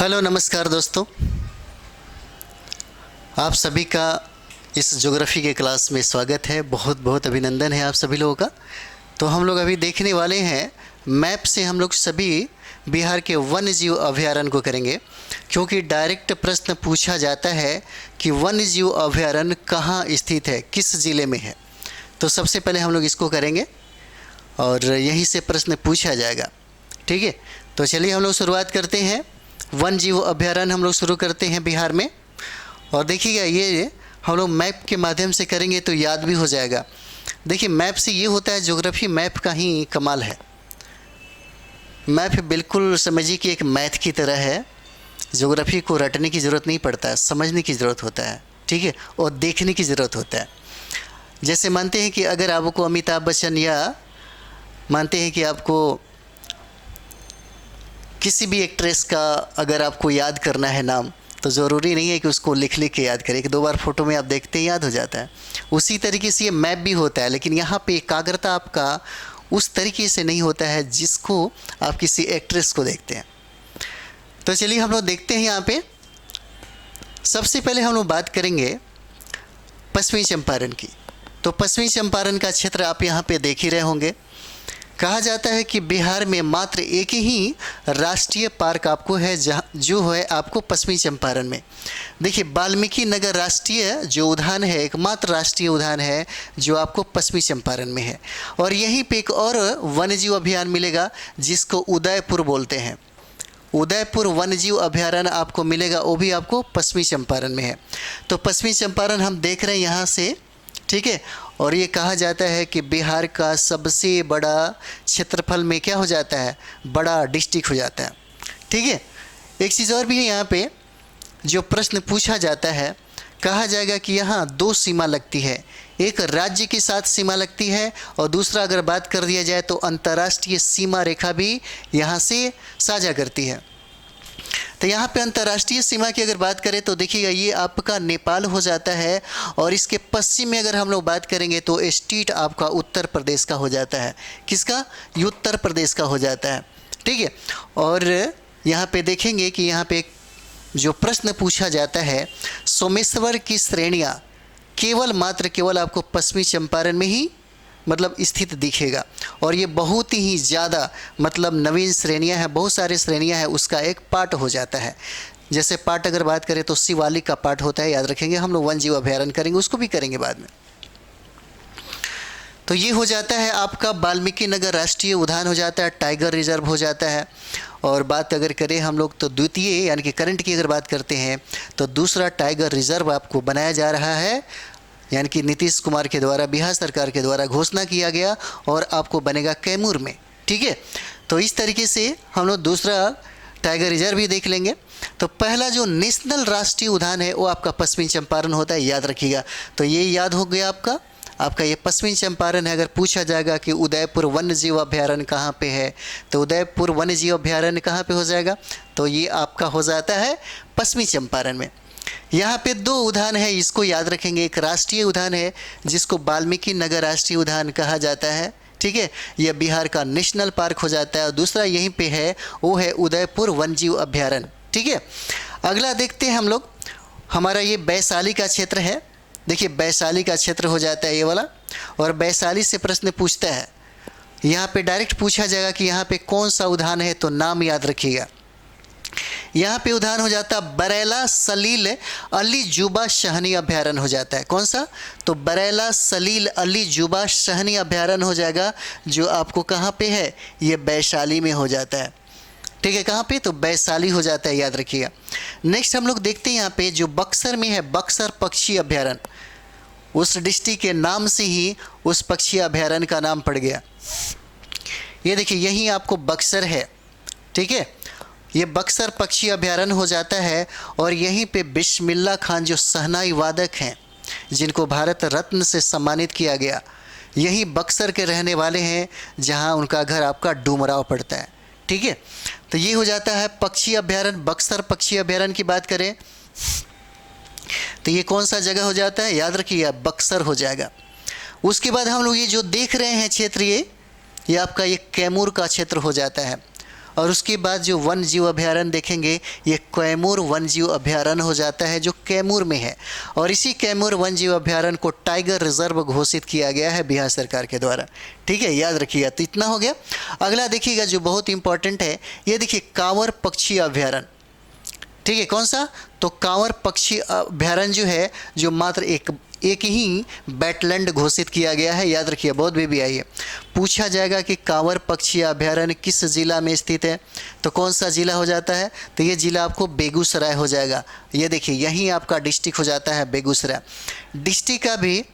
Hello नमस्कार दोस्तों, आप सभी का इस ज्योग्राफी के क्लास में स्वागत है। बहुत बहुत अभिनंदन है आप सभी लोगों का। तो हम लोग अभी देखने वाले हैं मैप से हम लोग सभी बिहार के वन्य जीव अभयारण्य को करेंगे, क्योंकि डायरेक्ट प्रश्न पूछा जाता है कि वन्य जीव अभयारण्य कहाँ स्थित है, किस ज़िले में है। तो सबसे पहले हम लोग इसको करेंगे और यहीं से प्रश्न पूछा जाएगा। ठीक है, तो चलिए हम लोग शुरुआत करते हैं। वन्य जीव अभयारण्य हम लोग शुरू करते हैं बिहार में। और देखिएगा, ये हम लोग मैप के माध्यम से करेंगे तो याद भी हो जाएगा। देखिए, मैप से ये होता है, ज्योग्राफी मैप का ही कमाल है। मैप बिल्कुल समझिए कि एक मैथ की तरह है। ज्योग्राफी को रटने की ज़रूरत नहीं पड़ता है, समझने की ज़रूरत होता है। ठीक है, और देखने की ज़रूरत होता है। जैसे मानते हैं कि अगर आपको अमिताभ बच्चन या मानते हैं कि आपको किसी भी एक्ट्रेस का अगर आपको याद करना है नाम, तो ज़रूरी नहीं है कि उसको लिख लिख के याद करें, कि दो बार फ़ोटो में आप देखते हैं याद हो जाता है। उसी तरीके से ये मैप भी होता है, लेकिन यहाँ पे एकाग्रता आपका उस तरीके से नहीं होता है जिसको आप किसी एक्ट्रेस को देखते हैं। तो चलिए हम लोग देखते हैं। यहाँ पे सबसे पहले हम लोग बात करेंगे पश्चिमी चंपारण की। तो पश्चिमी चंपारण का क्षेत्र आप यहाँ पे देख ही रहे होंगे। कहा जाता है कि बिहार में मात्र एक ही राष्ट्रीय पार्क आपको है, जहाँ जो है आपको पश्चिमी चंपारण में। देखिए, वाल्मीकि नगर राष्ट्रीय जो उद्यान है, एकमात्र राष्ट्रीय उद्यान है जो आपको पश्चिमी चंपारण में है। और यहीं पे एक और वन्यजीव अभयारण्य मिलेगा जिसको उदयपुर बोलते हैं। उदयपुर वन्यजीव अभयारण्य आपको मिलेगा, वो भी आपको पश्चिमी चंपारण में है। तो पश्चिमी चंपारण हम देख रहे हैं यहाँ से। ठीक है, और ये कहा जाता है कि बिहार का सबसे बड़ा क्षेत्रफल में क्या हो जाता है, बड़ा डिस्ट्रिक्ट हो जाता है। ठीक है, एक चीज़ और भी है यहाँ पे जो प्रश्न पूछा जाता है। कहा जाएगा कि यहाँ दो सीमा लगती है, एक राज्य के साथ सीमा लगती है और दूसरा अगर बात कर दिया जाए तो अंतर्राष्ट्रीय सीमा रेखा भी यहाँ से साझा करती है। तो यहाँ पे अंतर्राष्ट्रीय सीमा की अगर बात करें तो देखिएगा, ये आपका नेपाल हो जाता है। और इसके पश्चिम में अगर हम लोग बात करेंगे तो स्टेट आपका उत्तर प्रदेश का हो जाता है। किसका? उत्तर प्रदेश का हो जाता है। ठीक है, और यहाँ पे देखेंगे कि यहाँ पे जो प्रश्न पूछा जाता है, सोमेश्वर की श्रेणियाँ केवल आपको पश्चिमी चंपारण में ही मतलब स्थित दिखेगा। और ये बहुत ही ज़्यादा मतलब नवीन श्रेणियां हैं, बहुत सारे श्रेणियां हैं, उसका एक पार्ट हो जाता है। जैसे पार्ट अगर बात करें तो शिवालिक का पार्ट होता है, याद रखेंगे। हम लोग वन्यजीव अभयारण्य करेंगे, उसको भी करेंगे बाद में। तो ये हो जाता है आपका वाल्मीकि नगर राष्ट्रीय उद्यान हो जाता है, टाइगर रिजर्व हो जाता है। और बात अगर करें हम लोग तो द्वितीय यानी कि करंट की अगर बात करते हैं तो दूसरा टाइगर रिजर्व आपको बनाया जा रहा है, यानी कि नीतीश कुमार के द्वारा, बिहार सरकार के द्वारा घोषणा किया गया, और आपको बनेगा कैमूर में। ठीक है, तो इस तरीके से हम लोग दूसरा टाइगर रिजर्व भी देख लेंगे। तो पहला जो नेशनल राष्ट्रीय उद्यान है वो आपका पश्चिमी चंपारण होता है, याद रखिएगा। तो ये याद हो गया आपका ये पश्चिमी चंपारण है। अगर पूछा जाएगा कि उदयपुर वन्यजीव अभयारण्य कहाँ पे है, तो उदयपुर वन्यजीव अभयारण्य कहाँ पे हो जाएगा, तो ये आपका हो जाता है पश्चिमी चंपारण में। यहाँ पे दो उद्यान है, इसको याद रखेंगे। एक राष्ट्रीय उद्यान है जिसको वाल्मीकि नगर राष्ट्रीय उद्यान कहा जाता है। ठीक है, यह बिहार का नेशनल पार्क हो जाता है। और दूसरा यहीं पे है, वो है उदयपुर वन्यजीव अभयारण्य। ठीक है, अगला देखते हैं हम लोग। हमारा ये वैशाली का क्षेत्र है। देखिए, वैशाली का क्षेत्र हो जाता है ये वाला। और वैशाली से प्रश्न पूछता है, यहाँ पे डायरेक्ट पूछा जाएगा कि यहाँ पे कौन सा उद्यान है, तो नाम याद रखिएगा। यहाँ पे उद्यान हो जाता है बरेला सलील अली जुबा शहनी अभयारण्य हो जाता है। कौन सा? तो बरेला सलील अली जुबा शहनी अभयारण्य हो जाएगा, जो आपको कहाँ पे है, ये वैशाली में हो जाता है। ठीक है, कहाँ पे? तो वैशाली हो जाता है, याद रखिएगा। नेक्स्ट हम लोग देखते हैं यहाँ पे जो बक्सर में है, बक्सर पक्षी अभयारण्य। उस डिस्ट्रिक्ट के नाम से ही उस पक्षी अभयारण्य का नाम पड़ गया। ये देखिए, यहीं आपको बक्सर है। ठीक है, ये बक्सर पक्षी अभयारण्य हो जाता है। और यहीं पे बिस्मिल्लाह खान जो शहनाई वादक हैं, जिनको भारत रत्न से सम्मानित किया गया, यही बक्सर के रहने वाले हैं, जहां उनका घर आपका डुमराव पड़ता है। ठीक है, तो ये हो जाता है पक्षी अभयारण्य। बक्सर पक्षी अभयारण्य की बात करें तो ये कौन सा जगह हो जाता है, याद रखिए, बक्सर हो जाएगा। उसके बाद हम लोग ये जो देख रहे हैं क्षेत्र, ये आपका ये कैमूर का क्षेत्र हो जाता है। और उसके बाद जो वन जीव अभयारण्य देखेंगे ये कैमूर वन जीव अभयारण्य हो जाता है, जो कैमूर में है। और इसी कैमूर वन जीव अभयारण्य को टाइगर रिजर्व घोषित किया गया है बिहार सरकार के द्वारा। ठीक है, याद रखिएगा। तो इतना हो गया। अगला देखिएगा जो बहुत इंपॉर्टेंट है, ये देखिए कांवर पक्षी अभयारण्य। ठीक है, कौन सा? तो कांवर पक्षी अभयारण्य जो है, जो मात्र एक ही वेटलैंड घोषित किया गया है। याद रखिए, बहुत भी आई है। पूछा जाएगा कि कांवर पक्षी अभयारण्य किस जिला में स्थित है, तो कौन सा जिला हो जाता है? तो ये जिला आपको बेगूसराय हो जाएगा। ये देखिए, यहीं आपका डिस्ट्रिक्ट हो जाता है बेगूसराय। डिस्ट्रिक्ट का भी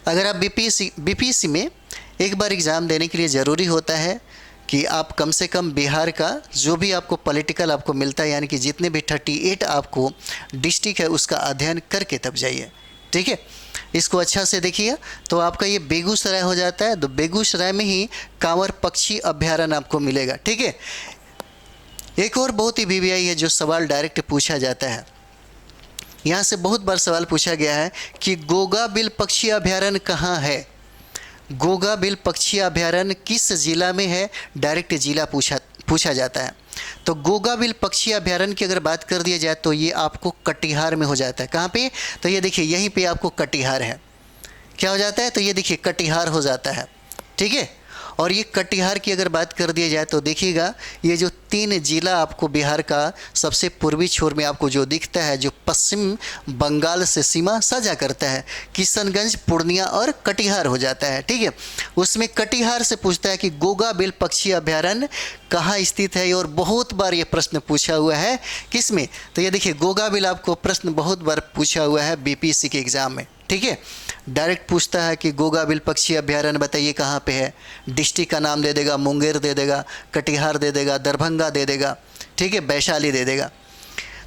अगर आप बीपीएससी में एक बार एग्ज़ाम देने के लिए ज़रूरी होता है कि आप कम से कम बिहार का जो भी आपको पॉलिटिकल आपको मिलता है, यानी कि जितने भी 38 आपको डिस्ट्रिक्ट है उसका अध्ययन करके तब जाइए। ठीक है, इसको अच्छा से देखिए। तो आपका ये बेगूसराय हो जाता है, तो बेगूसराय में ही कांवर पक्षी अभयारण्य आपको मिलेगा। ठीक है, एक और बहुत ही बीबीआई है जो सवाल डायरेक्ट पूछा जाता है। यहाँ से बहुत बार सवाल पूछा गया है कि गोगा बिल पक्षी अभयारण्य कहाँ है। गोगा बिल पक्षी अभयारण्य किस जिला में है, डायरेक्ट जिला पूछा जाता है। तो गोगा बिल पक्षी अभयारण्य की अगर बात कर दिया जाए तो ये आपको कटिहार में हो जाता है। कहाँ पे? तो ये देखिए, यहीं पे आपको कटिहार है। क्या हो जाता है? तो ये देखिए कटिहार हो जाता है। ठीक है, और ये कटिहार की अगर बात कर दिया जाए तो देखिएगा, ये जो 3 जिला आपको बिहार का सबसे पूर्वी छोर में आपको जो दिखता है, जो पश्चिम बंगाल से सीमा साझा करता है, किशनगंज, पूर्णिया और कटिहार हो जाता है। ठीक है, उसमें कटिहार से पूछता है कि गोगा बिल पक्षी अभयारण्य कहाँ स्थित है। और बहुत बार ये प्रश्न पूछा हुआ है, किस में? तो ये देखिए, गोगा बिल आपको प्रश्न बहुत बार पूछा हुआ है बीपीएससी के एग्ज़ाम में। ठीक है, डायरेक्ट पूछता है कि गोगा बिल पक्षी अभयारण्य बताइए कहाँ पे है। डिस्ट्रिक्ट का नाम दे देगा, मुंगेर दे देगा, कटिहार दे देगा, दरभंगा दे देगा। ठीक है, वैशाली दे देगा।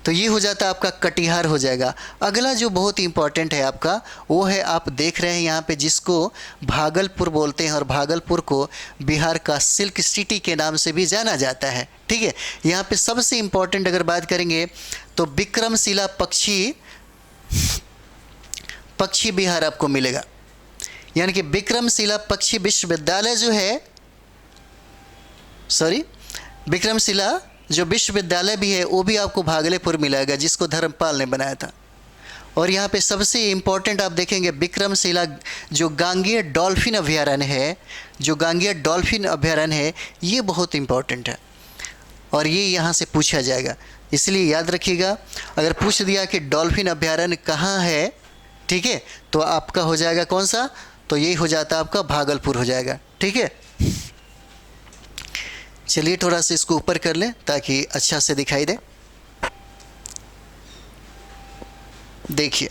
तो ये हो जाता है आपका कटिहार हो जाएगा। अगला जो बहुत इंपॉर्टेंट है आपका, वो है आप देख रहे हैं यहाँ पे जिसको भागलपुर बोलते हैं, और भागलपुर को बिहार का सिल्क सिटी के नाम से भी जाना जाता है। ठीक है, यहाँ पे सबसे इंपॉर्टेंट अगर बात करेंगे तो विक्रमशिला पक्षी बिहार आपको मिलेगा। यानी कि विक्रमशिला पक्षी विश्वविद्यालय जो है, विक्रमशिला जो विश्वविद्यालय भी है वो भी आपको भागलपुर मिलेगा, जिसको धर्मपाल ने बनाया था। और यहाँ पे सबसे इम्पोर्टेंट आप देखेंगे विक्रमशिला जो गांगेय डॉल्फिन अभयारण्य है, ये बहुत इम्पोर्टेंट है और ये यहाँ से पूछा जाएगा। इसलिए याद रखिएगा, अगर पूछ दिया कि डॉल्फिन अभयारण्य कहाँ है, ठीक है, तो आपका हो जाएगा कौन सा? तो यही हो जाता है आपका भागलपुर हो जाएगा। ठीक है, चलिए थोड़ा सा इसको ऊपर कर लें ताकि अच्छा से दिखाई दे। देखिए,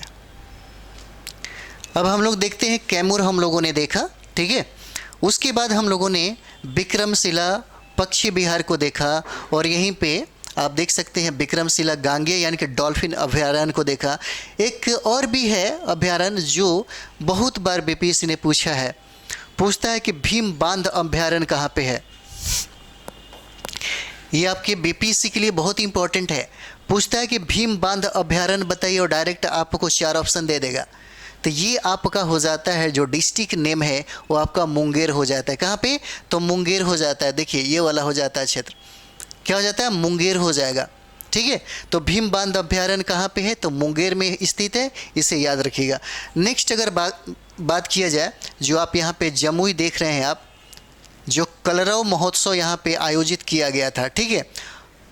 अब हम लोग देखते हैं कैमूर हम लोगों ने देखा। ठीक है, उसके बाद हम लोगों ने विक्रमशिला पक्षी बिहार को देखा, और यहीं पे आप देख सकते हैं विक्रमशिला गांगेय यानी कि डॉल्फिन अभयारण्य को देखा। एक और भी है अभयारण्य जो बहुत बार बीपीएससी ने पूछता है कि भीम बांध अभयारण्य कहाँ पे है। ये आपके बीपीएससी के लिए बहुत इंपॉर्टेंट है। पूछता है कि भीम बांध अभयारण्य बताइए, और डायरेक्ट आपको 4 ऑप्शन दे देगा। तो ये आपका हो जाता है जो डिस्ट्रिक्ट नेम है वो आपका मुंगेर हो जाता है। कहाँ पे? तो मुंगेर हो जाता है। देखिए, ये वाला हो जाता है क्षेत्र, क्या हो जाता है? मुंगेर हो जाएगा। ठीक है, तो भीम बांध अभयारण्य कहाँ पे है? तो मुंगेर में स्थित है, इसे याद रखिएगा। नेक्स्ट अगर बात किया जाए, जो आप यहाँ पे जमुई देख रहे हैं आप, जो कलरव महोत्सव यहाँ पे आयोजित किया गया था। ठीक है,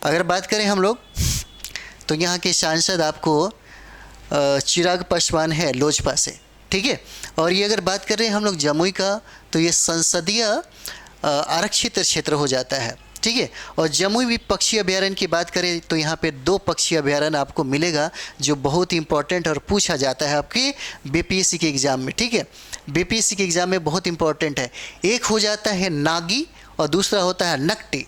अगर बात करें हम लोग तो यहाँ के सांसद आपको चिराग पासवान है लोजपा से। ठीक है, और ये अगर बात करें हम लोग जमुई का, तो ये संसदीय आरक्षित क्षेत्र हो जाता है। ठीक है, और जमुई भी पक्षी अभयारण्य की बात करें तो यहाँ पे 2 पक्षी अभयारण्य आपको मिलेगा जो बहुत इंपॉर्टेंट और पूछा जाता है आपके बीपीएससी के एग्ज़ाम में। ठीक है, बीपीएससी के एग्ज़ाम में बहुत इंपॉर्टेंट है। एक हो जाता है नागी और दूसरा होता है नकटी।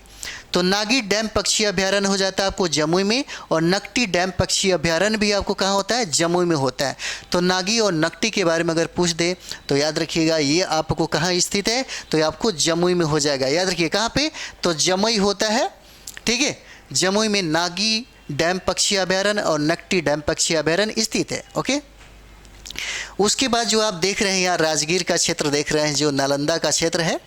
तो नागी डैम पक्षी अभयारण्य हो जाता है आपको जमुई में, और नकटी डैम पक्षी अभयारण्य भी आपको कहाँ होता है? जमुई में होता है। तो नागी और नकटी के बारे में अगर पूछ दे तो याद रखिएगा ये आपको कहाँ स्थित है? तो ये आपको जमुई में हो जाएगा। याद रखिए कहाँ पे? तो जमुई होता है। ठीक है, जमुई में नागी डैम पक्षी अभयारण्य और नकटी डैम पक्षी अभयारण्य स्थित है। ओके, उसके बाद जो आप देख रहे हैं यहाँ राजगीर का क्षेत्र देख रहे हैं, जो नालंदा का क्षेत्र है।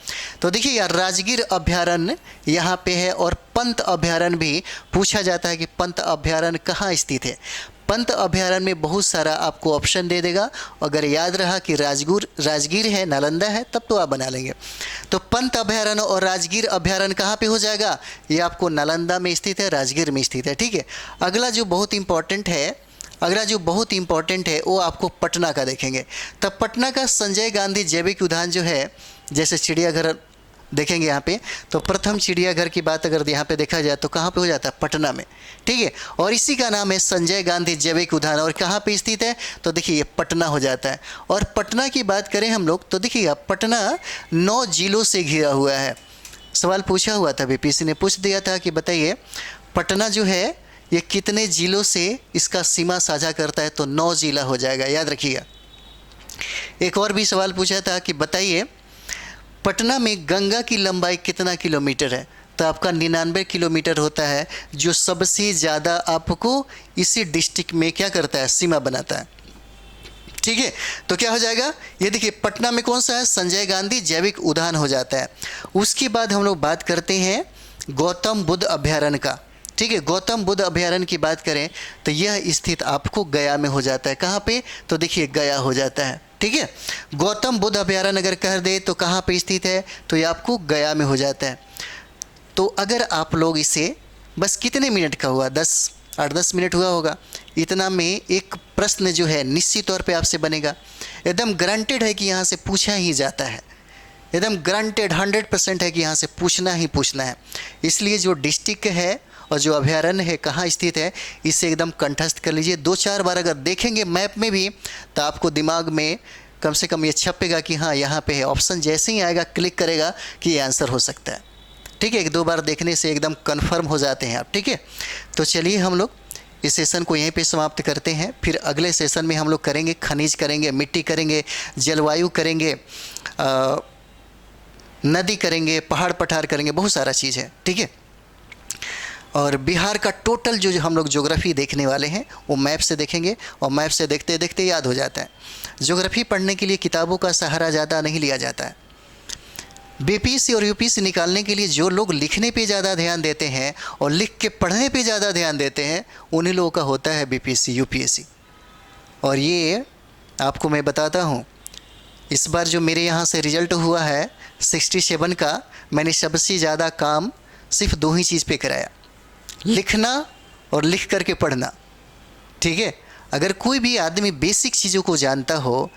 तो देखिए यार राजगीर अभ्यारण्य यहाँ पे है, और पंत अभ्यारण्य भी पूछा जाता है कि पंत अभ्यारण्य कहाँ स्थित है। पंत अभ्यारण्य में बहुत सारा आपको ऑप्शन दे देगा, अगर याद रहा कि राजगीर है, नालंदा है, तब तो आप बना लेंगे। तो पंत अभ्यारण्य और राजगीर अभ्यारण्य कहाँ पे हो जाएगा, ये आपको नालंदा में स्थित है, राजगीर में स्थित है। ठीक है, अगला जो बहुत इंपॉर्टेंट है वो आपको पटना का देखेंगे। तब पटना का संजय गांधी जैविक उद्यान जो है, जैसे चिड़ियाघर देखेंगे यहाँ पे, तो प्रथम चिड़ियाघर की बात अगर यहाँ पे देखा जाए तो कहाँ पे हो जाता है, पटना में। ठीक है, और इसी का नाम है संजय गांधी जैविक उद्यान, और कहाँ पे स्थित है, तो देखिए ये पटना हो जाता है। और पटना की बात करें हम लोग तो देखिए पटना 9 जिलों से घिरा हुआ है। सवाल पूछा हुआ था, बीपीएससी ने पूछ दिया था कि बताइए पटना जो है ये कितने जिलों से इसका सीमा साझा करता है, तो 9 जिला हो जाएगा, याद रखिएगा। एक और भी सवाल पूछा था कि बताइए पटना में गंगा की लंबाई कितना किलोमीटर है, तो आपका 99 किलोमीटर होता है, जो सबसे ज़्यादा आपको इसी डिस्ट्रिक्ट में क्या करता है, सीमा बनाता है। ठीक है, तो क्या हो जाएगा, ये देखिए पटना में कौन सा है, संजय गांधी जैविक उद्यान हो जाता है। उसके बाद हम लोग बात करते हैं गौतम बुद्ध अभ्यारण्य का। ठीक है, गौतम बुद्ध अभ्यारण्य की बात करें तो यह स्थित आपको गया में हो जाता है। कहाँ पे, तो देखिए गया हो जाता है। ठीक है, गौतम बुद्ध अभ्यारण्य अगर कह दे तो कहाँ पे स्थित है, तो ये आपको गया में हो जाता है। तो अगर आप लोग इसे बस कितने मिनट का हुआ, 8-10 मिनट हुआ होगा, इतना में एक प्रश्न जो है निश्चित तौर पे आपसे बनेगा, एकदम गारंटेड है कि यहाँ से पूछा ही जाता है, एकदम गारंटेड 100% है कि यहाँ से पूछना ही पूछना है। इसलिए जो डिस्ट्रिक्ट है और जो अभ्यारण्य है कहाँ स्थित है, इसे एकदम कंठस्थ कर लीजिए। 2-4 बार अगर देखेंगे मैप में भी तो आपको दिमाग में कम से कम ये छपेगा कि हाँ यहाँ पे है। ऑप्शन जैसे ही आएगा क्लिक करेगा कि ये आंसर हो सकता है। ठीक है, 1-2 बार देखने से एकदम कन्फर्म हो जाते हैं आप। ठीक है, तो चलिए हम लोग इस सेशन को यहीं पे समाप्त करते हैं। फिर अगले सेशन में हम लोग करेंगे खनिज करेंगे, मिट्टी करेंगे, जलवायु करेंगे, नदी करेंगे, पहाड़ पठार करेंगे, बहुत सारा चीज़ है। ठीक है, और बिहार का टोटल जो हम लोग ज्योग्राफी देखने वाले हैं वो मैप से देखेंगे, और मैप से देखते देखते याद हो जाता है। ज्योग्राफी पढ़ने के लिए किताबों का सहारा ज़्यादा नहीं लिया जाता है। बीपीएससी और यूपीएससी निकालने के लिए जो लोग लिखने पे ज़्यादा ध्यान देते हैं और लिख के पढ़ने पे ज़्यादा ध्यान देते हैं, उन्हीं लोगों का होता है बीपीएससी यूपीएससी। और ये आपको मैं बताता हूँ, इस बार जो मेरे यहाँ से रिज़ल्ट हुआ है 67 का, मैंने सबसे ज़्यादा काम सिर्फ 2 ही चीज़ पे कराया, लिखना और लिख करके पढ़ना। ठीक है, अगर कोई भी आदमी बेसिक चीज़ों को जानता हो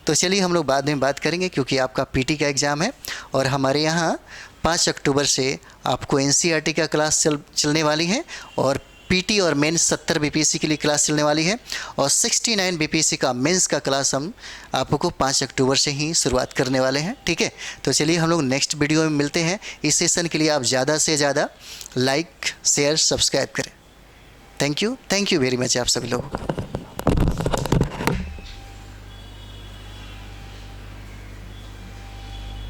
तो चलिए हम लोग बाद में बात करेंगे, क्योंकि आपका पीटी का एग्ज़ाम है और हमारे यहाँ 5 अक्टूबर से आपको एनसीईआरटी का क्लास चलने वाली है, और पीटी और मेंस 70 बीपीएससी के लिए क्लास चलने वाली है, और 69 बीपीएससी का मेंस का क्लास हम आपको 5 अक्टूबर से ही शुरुआत करने वाले हैं। ठीक है, तो चलिए हम लोग नेक्स्ट वीडियो में मिलते हैं। इस सेशन के लिए आप ज़्यादा से ज़्यादा लाइक शेयर सब्सक्राइब करें। थैंक यू वेरी मच आप सभी लोगों को।